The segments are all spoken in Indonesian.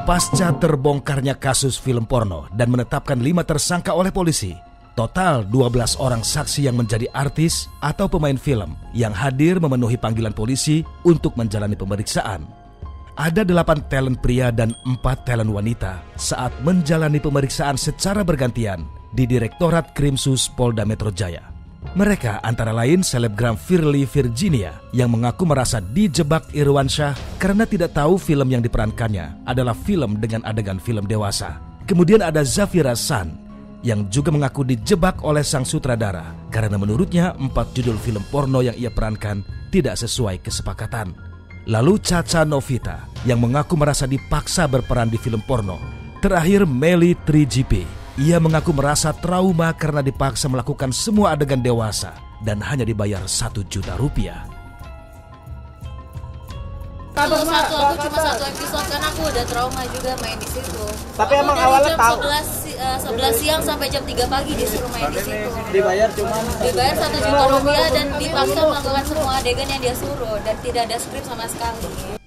Pasca terbongkarnya kasus film porno dan menetapkan 5 tersangka oleh polisi, total 12 orang saksi yang menjadi artis atau pemain film yang hadir memenuhi panggilan polisi untuk menjalani pemeriksaan. Ada 8 talent pria dan 4 talent wanita saat menjalani pemeriksaan secara bergantian di Direktorat Krimsus Polda Metro Jaya. Mereka antara lain selebgram Firly Virginia yang mengaku merasa dijebak Irwansyah karena tidak tahu film yang diperankannya adalah film dengan adegan film dewasa. Kemudian ada Zafira San yang juga mengaku dijebak oleh sang sutradara karena menurutnya 4 judul film porno yang ia perankan tidak sesuai kesepakatan. Lalu Caca Novita yang mengaku merasa dipaksa berperan di film porno. Terakhir Meli 3GP. Ia mengaku merasa trauma karena dipaksa melakukan semua adegan dewasa dan hanya dibayar Rp1 juta. Aku cuma satu episode karena aku udah trauma juga main di situ. Tapi emang awalnya tahu. 11 siang sampai jam 3 pagi disuruh main di situ. Dibayar Rp1 juta dan dipaksa melakukan semua adegan yang dia suruh dan tidak ada skrip sama sekali.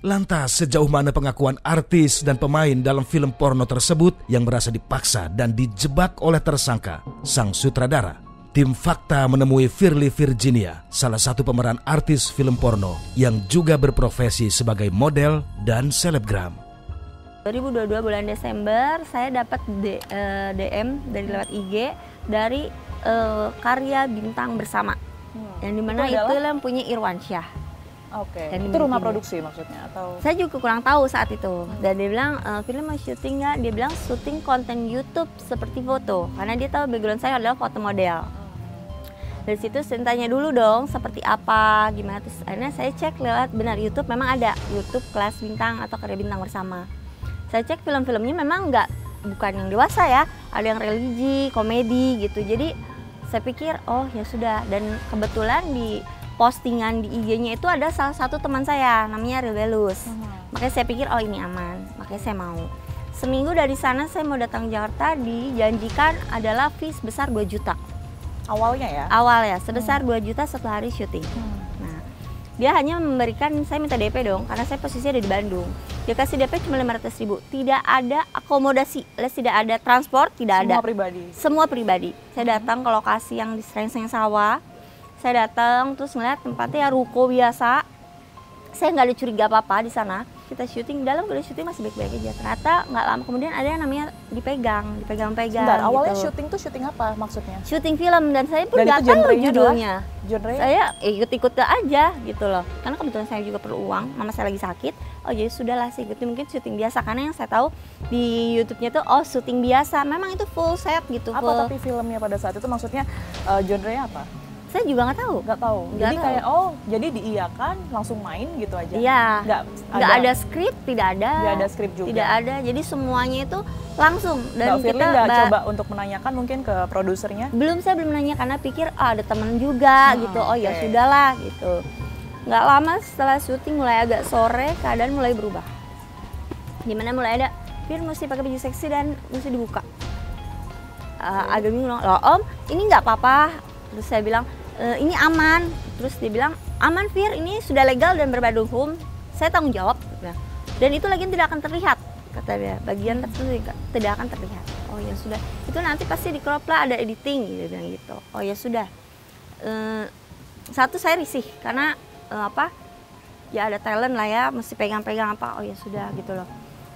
Lantas sejauh mana pengakuan artis dan pemain dalam film porno tersebut yang merasa dipaksa dan dijebak oleh tersangka sang sutradara? Tim Fakta menemui Firly Virginia, salah satu pemeran artis film porno yang juga berprofesi sebagai model dan selebgram. 2022 bulan Desember saya dapat DM dari lewat IG dari karya Bintang Bersama, yang dimana itu yang punya Irwansyah. Oke, itu rumah produksi maksudnya atau? Saya juga kurang tahu saat itu. Dan dia bilang, film mau syuting nggak? Dia bilang syuting konten YouTube seperti foto. Karena dia tahu background saya adalah foto model. Dari situ saya tanya dulu dong seperti apa, gimana. Terus akhirnya saya cek lewat benar YouTube, memang ada YouTube kelas bintang atau karya Bintang Bersama. Saya cek film-filmnya memang bukan yang dewasa ya. Ada yang religi, komedi gitu. Jadi saya pikir, oh ya sudah. Dan kebetulan di postingan di IG-nya itu ada salah satu teman saya namanya Rilelus. Makanya saya pikir oh ini aman, makanya saya mau. Seminggu dari sana saya mau datang Jakarta, dijanjikan adalah fee sebesar 2 juta. Awalnya ya? Awal ya, sebesar 2 juta setelah hari syuting. Nah, dia hanya memberikan, saya minta DP dong, karena saya posisinya ada di Bandung. Dia kasih DP cuma 500.000, tidak ada akomodasi, tidak ada transport, tidak ada. Semua pribadi? Semua pribadi. Saya datang ke lokasi yang di Serengseng Sawah. Saya datang terus ngeliat tempatnya ya ruko biasa. Saya nggak ada curiga apa-apa di sana. Kita syuting dalam, kalau syuting masih baik-baik aja. Ternyata nggak lama kemudian ada yang namanya dipegang. Sebentar, awalnya syuting tuh syuting apa maksudnya? Syuting film dan saya pun nggak tahu judulnya. Saya ikut-ikut aja gitu loh. Karena kebetulan saya juga perlu uang, mama saya lagi sakit. Oh jadi sudahlah sih, ikutin mungkin syuting biasa. Karena yang saya tahu di YouTube-nya tuh syuting biasa. Memang itu full set gitu. Apa tapi filmnya pada saat itu maksudnya genrenya apa? Saya juga nggak tahu. Jadi kayak jadi diiyakan langsung main gitu aja. Iya. Nggak ada skrip, tidak ada. Nggak ada skrip juga. Tidak ada. Jadi semuanya itu langsung. Dan kita nggak coba untuk menanyakan mungkin ke produsernya? Saya belum nanya karena pikir ada teman juga gitu. Oh ya sudahlah gitu. Nggak lama setelah syuting mulai agak sore keadaan mulai berubah. Gimana mulai ada Fir mesti pakai baju seksi dan mesti dibuka. Agak bingung loh Om, ini nggak apa-apa. Terus saya bilang ini aman. Terus dia bilang aman Fir, ini sudah legal dan berbadan hukum. Saya tanggung jawab. Dan itu lagi tidak akan terlihat, kata dia. Bagian tertentu tidak akan terlihat. Oh ya sudah. Itu nanti pasti di crop lah, ada editing, dia bilang gitu. Oh ya sudah. Satu saya risih karena ya ada talent lah ya, mesti pegang-pegang apa. Oh ya sudah gitu loh.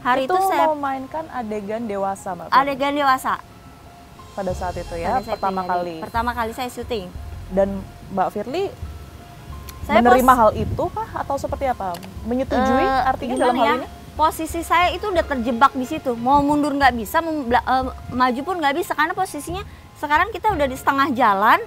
Hari itu saya memainkan adegan dewasa, Mbak. Adegan dewasa. Pada saat itu ya, pertama kali saya syuting. Dan Mbak Firly menerima hal itu kah atau seperti apa? Menyetujui artinya dalam hal ini? Posisi saya itu udah terjebak di situ. Mau mundur nggak bisa, maju pun nggak bisa karena posisinya sekarang kita udah di setengah jalan.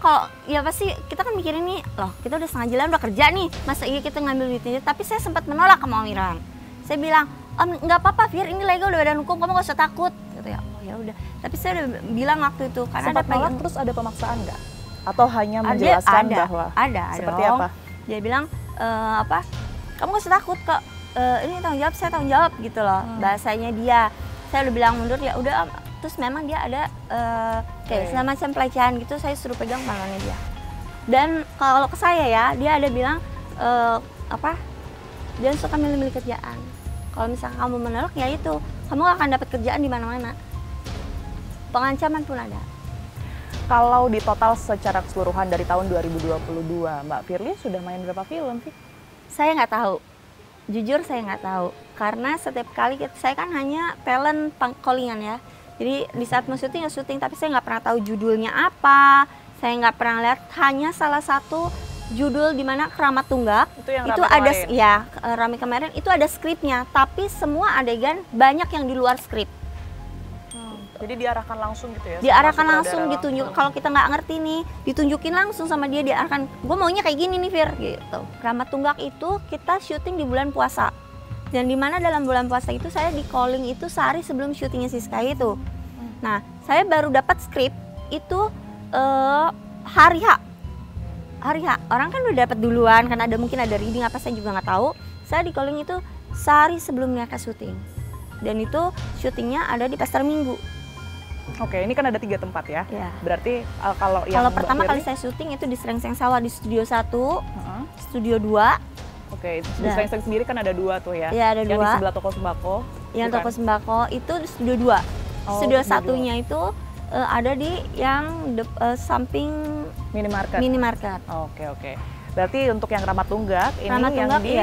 Kalau ya pasti kita kan mikirin nih, loh kita udah setengah jalan udah kerja nih, masa iya kita ngambil duitnya? Tapi saya sempat menolak sama Om Iran. Saya bilang, nggak apa-apa Fir, ini legal udah badan hukum, kamu nggak usah takut. Gitu ya. Ya udah, tapi saya udah bilang waktu itu karena sempat nolak. Terus ada pemaksaan nggak? Atau hanya menjelaskan bahwa seperti apa? Dia bilang kamu nggak usah takut kok, ini tanggung jawab, saya tanggung jawab gitu loh. Bahasanya dia. Saya udah bilang mundur, ya udah. Terus memang dia ada kayak semacam pelecehan gitu, saya suruh pegang tangannya dia. Dan kalau ke saya ya, dia ada bilang dia suka milih-milih kerjaan. Kalau misalkan kamu menolak ya itu, kamu gak akan dapat kerjaan di mana-mana. Pengancaman pun ada. Kalau di total secara keseluruhan dari tahun 2022, Mbak Firly sudah main berapa film sih? Saya nggak tahu. Jujur saya nggak tahu. Karena setiap kali saya kan hanya talent callingan ya. Jadi di saat mau syuting ya syuting, tapi saya nggak pernah tahu judulnya apa. Saya nggak pernah lihat, hanya salah satu judul di mana Keramat Tunggak itu ada kemarin. Ya Rame kemarin itu ada skripnya, tapi semua adegan banyak yang di luar skrip. Jadi diarahkan langsung gitu ya? Diarahkan langsung, ditunjuk. Kalau kita nggak ngerti nih, ditunjukin langsung sama dia, diarahkan. Gue maunya kayak gini nih Fir, gitu. Keramat Tunggak itu kita syuting di bulan puasa. Dan di mana dalam bulan puasa itu saya di calling itu sehari sebelum syutingnya Siska itu. Nah, saya baru dapat skrip itu hari H. Hari H, orang kan udah dapat duluan karena mungkin ada reading apa saya juga nggak tahu. Saya di calling itu sehari sebelum mereka syuting, dan itu syutingnya ada di Pasar Minggu. Oke, ini kan ada 3 tempat ya. Berarti kalau pertama kali saya syuting itu di Serengseng Sawah di Studio 1, Studio 2. Oke, di Serengseng sendiri kan ada 2 tuh ya. Iya, ada 2. Yang di sebelah toko sembako. Yang toko sembako itu di Studio 2. Studio 1-nya itu ada di yang samping minimarket. Oke. Berarti untuk yang Keramat Tunggak ini yang di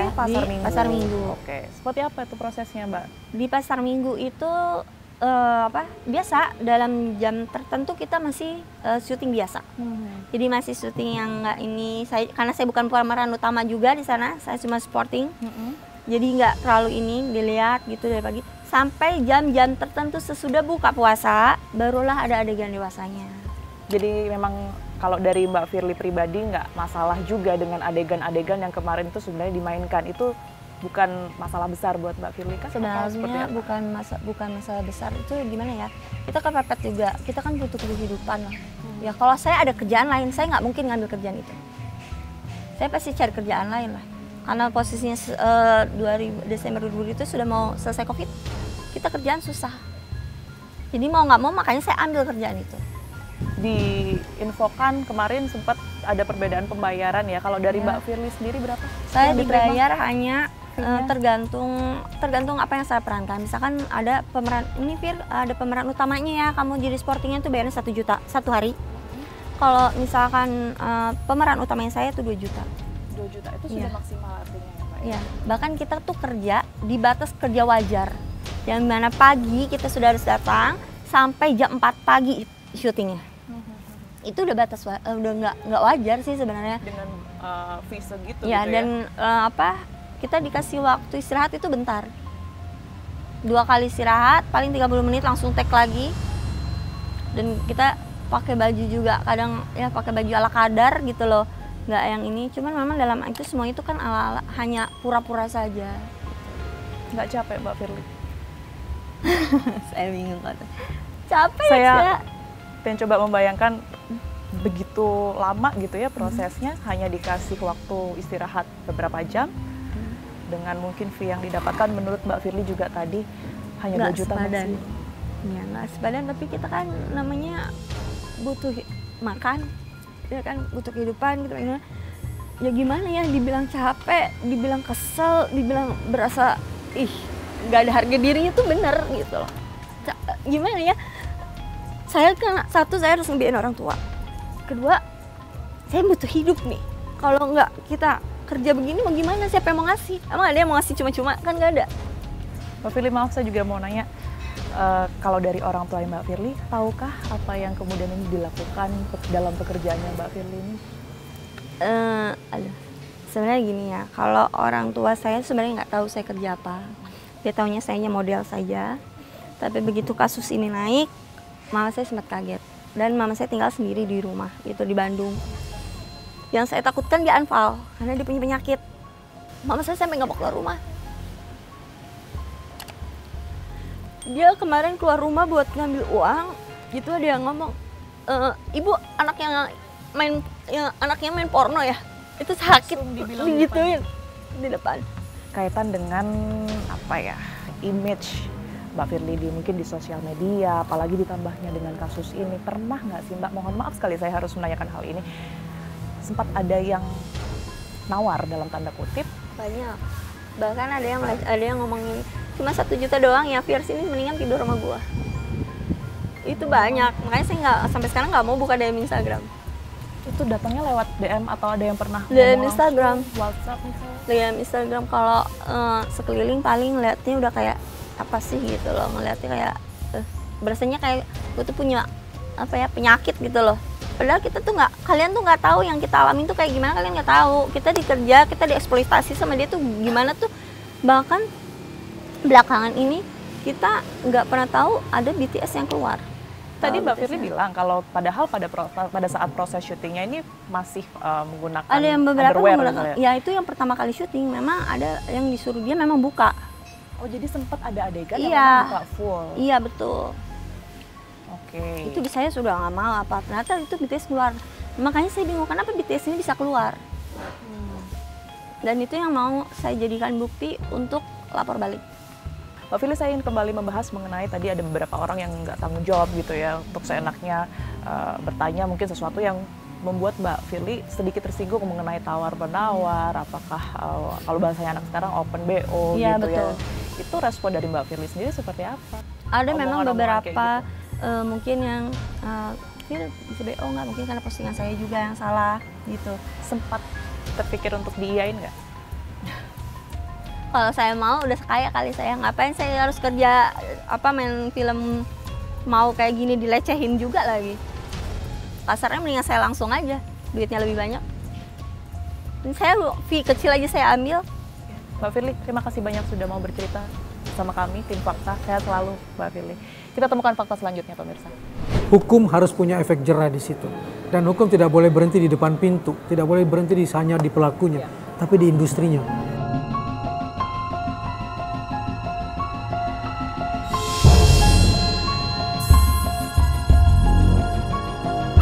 Pasar Minggu. Oke. Seperti apa itu prosesnya, Mbak? Di Pasar Minggu itu biasa dalam jam tertentu kita masih syuting biasa. Jadi masih syuting yang nggak ini karena saya bukan pemeran utama juga di sana, saya cuma supporting. Jadi nggak terlalu ini dilihat gitu dari pagi sampai jam-jam tertentu sesudah buka puasa barulah ada adegan dewasanya. Jadi memang kalau dari Mbak Firly pribadi nggak masalah juga dengan adegan-adegan yang kemarin itu sebenarnya dimainkan, itu bukan masalah besar buat Mbak Firly kan? Sebenarnya bukan masalah besar, itu gimana ya, kita kan kepepet juga, kita kan butuh kehidupan lah. Ya kalau saya ada kerjaan lain, saya nggak mungkin ngambil kerjaan itu, saya pasti cari kerjaan lain lah. Karena posisinya Desember 2020 itu sudah mau selesai COVID, kita kerjaan susah. Jadi mau nggak mau makanya saya ambil kerjaan itu. Diinfokan kemarin sempat ada perbedaan pembayaran ya. Kalau dari Mbak Firly sendiri berapa? Saya dibayar hanya tergantung apa yang saya perankan. Misalkan ada pemeran ini ada pemeran utamanya ya, kamu jadi sportingnya tuh bayarnya 1 juta satu hari. Kalau misalkan pemeran utamanya saya tuh 2 juta. 2 juta itu sudah maksimal artinya ya, Mbak? Iya, bahkan kita tuh kerja di batas kerja wajar. Yang mana pagi kita sudah harus datang sampai jam 4 pagi syutingnya. Itu udah batas udah nggak wajar sih sebenarnya. Dengan fee segitu ya, gitu dan kita dikasih waktu istirahat itu bentar. 2 kali istirahat, paling 30 menit langsung take lagi. Dan kita pakai baju juga kadang ya pakai baju ala kadar gitu loh. Nggak yang ini, cuman memang dalam itu semua itu kan ala-ala hanya pura-pura saja. Nggak capek Mbak Firly? Saya bingung kata. Capek saya pengen coba membayangkan begitu lama gitu ya prosesnya, hanya dikasih waktu istirahat beberapa jam, dengan mungkin fee yang didapatkan menurut Mbak Firly juga tadi hanya 2 juta masih. Ya nggak sepadan, tapi kita kan namanya butuh makan. Ya kan butuh kehidupan gitu. Ya gimana ya, dibilang capek, dibilang kesel, dibilang berasa nggak ada harga dirinya tuh bener gitu loh. Gimana ya, saya kan satu saya harus ngebiayain orang tua, kedua saya butuh hidup nih. Kalau nggak kita kerja begini mau gimana, siapa yang mau ngasih? Emang ada yang mau ngasih cuma-cuma? Kan nggak ada. Mbak Firly, maaf saya juga mau nanya, kalau dari orang tua Mbak Firly, tahukah apa yang kemudian ini dilakukan dalam pekerjaannya Mbak Firly ini? Sebenarnya gini ya, kalau orang tua saya sebenarnya nggak tahu saya kerja apa. Dia taunya saya model saja. Tapi begitu kasus ini naik, mama saya sempat kaget. Dan mama saya tinggal sendiri di rumah, itu di Bandung. Yang saya takutkan dia anfal, karena dia punya penyakit. Mama saya sampai nggak mau keluar rumah. Dia kemarin keluar rumah buat ngambil uang, gitu dia ngomong, ibu anaknya main porno ya, itu sakit, digituin di depan. Kaitan dengan apa ya, image Mbak Firly mungkin di sosial media, apalagi ditambahnya dengan kasus ini, pernah nggak sih Mbak, mohon maaf sekali saya harus menanyakan hal ini, sempat ada yang nawar dalam tanda kutip? Banyak. Bahkan ada yang ngomongin cuma 1 juta doang ya, viewers ini mendingan tidur sama gua. Itu banyak, makanya saya nggak sampai sekarang nggak mau buka DM Instagram. Itu datangnya lewat DM atau ada yang pernah DM ngomong Instagram, langsung, WhatsApp misalnya? DM Instagram. Kalau sekeliling paling liatnya udah kayak apa sih gitu loh, ngeliatnya kayak berasanya kayak gue tuh punya apa ya, penyakit gitu loh. Padahal kita tuh nggak, kalian tuh nggak tahu yang kita alami tuh kayak gimana, kalian nggak tahu. Kita dikerja, kita dieksploitasi sama dia tuh gimana tuh. Bahkan belakangan ini kita nggak pernah tahu ada BTS yang keluar. Tadi Mbak Firly bilang kalau padahal pada saat proses syutingnya ini masih menggunakan Ada yang beberapa underwear menggunakan, misalnya. ya itu yang pertama kali syuting memang ada yang disuruh dia memang buka. Oh jadi sempat ada adegan yang Iya. memang buka full. Iya betul. Oke. Itu saya sudah nggak mau apa, ternyata itu BTS keluar. Makanya saya bingung kenapa BTS ini bisa keluar. Dan itu yang mau saya jadikan bukti untuk lapor balik. Mbak Firly, saya ingin kembali membahas mengenai tadi ada beberapa orang yang nggak tanggung jawab gitu ya, untuk seenaknya bertanya mungkin sesuatu yang membuat Mbak Firly sedikit tersinggung mengenai tawar-menawar, apakah kalau bahasanya anak sekarang open BO Iya, gitu betul. ya. Itu respon dari Mbak Firly sendiri seperti apa? Ada memang Omongan-omongan beberapa kayak gitu. mungkin yang bisa BO nggak, mungkin karena postingan saya juga yang salah gitu. Sempat terpikir untuk diiyain nggak? Kalau saya mau udah kaya kali saya, ngapain saya harus kerja main film mau kayak gini dilecehin juga lagi. Kasarnya mendingan saya langsung aja, duitnya lebih banyak. Dan saya fee kecil aja saya ambil. Mbak Firly, terima kasih banyak sudah mau bercerita sama kami, tim Fakta. Sehat selalu Mbak Firly. Kita temukan fakta selanjutnya pemirsa. Hukum harus punya efek jerah di situ. Dan hukum tidak boleh berhenti di depan pintu, tidak boleh berhenti hanya di pelakunya, tapi di industrinya.